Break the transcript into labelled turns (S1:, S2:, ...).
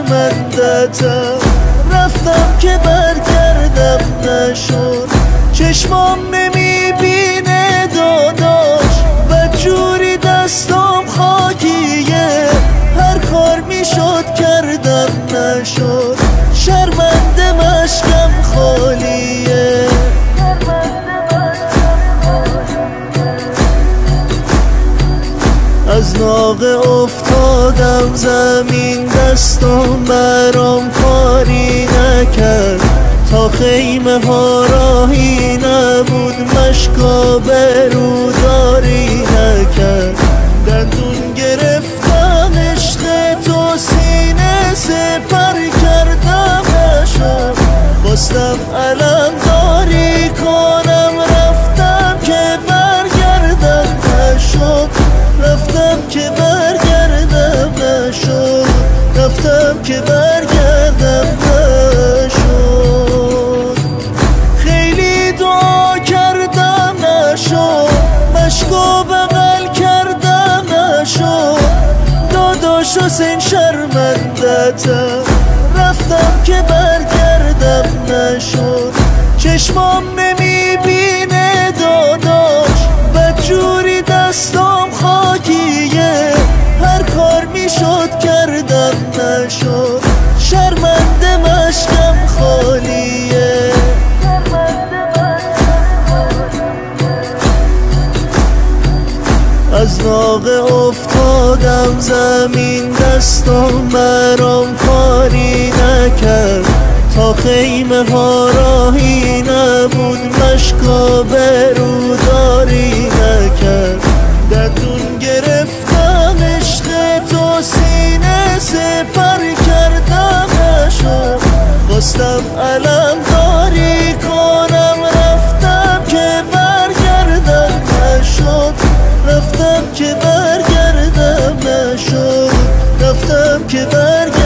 S1: شرمندتم، رفتم که برگردم نشد. چشمام نمیبینه داداش، بدجوری دستام خاکیه، هر کار میشد کردم نشد. شرمنده مشکم خالیه، از ناقه افتادم زمین، دستم برام کاری نکرد. تا خیمه ها راهی نبود، مشکا بروداری نکرد. دندون گرفتم عشق تو، سینه سپر کردم نشد. خواستم علم داری کنم، رفتم که برگردم نشد. رفتم که برگردم نشد، رفتم که برگردم نشد. خیلی دعا کردم نشد، مشکو بغل کردم نشد. داداش حسین شرمندتم، رفتم که برگردم نشد. چشمام نمیبینه داداش، بدجوری دستام خاکیه، هر کار میشد کردم نشد. شرمنده مشکم خالیه، از ناقه افتادم زمین، دستم برام کاری نکرد. تا خیمه ها راهی نبود، مشکا بروداری نکرد. دندون گرفتم عشق تو، سینه سپر کردم نشد. خواستم علم داری کنم، رفتم که برگردم نشد. رفتم که برگردم نشد، رفتم که برگردم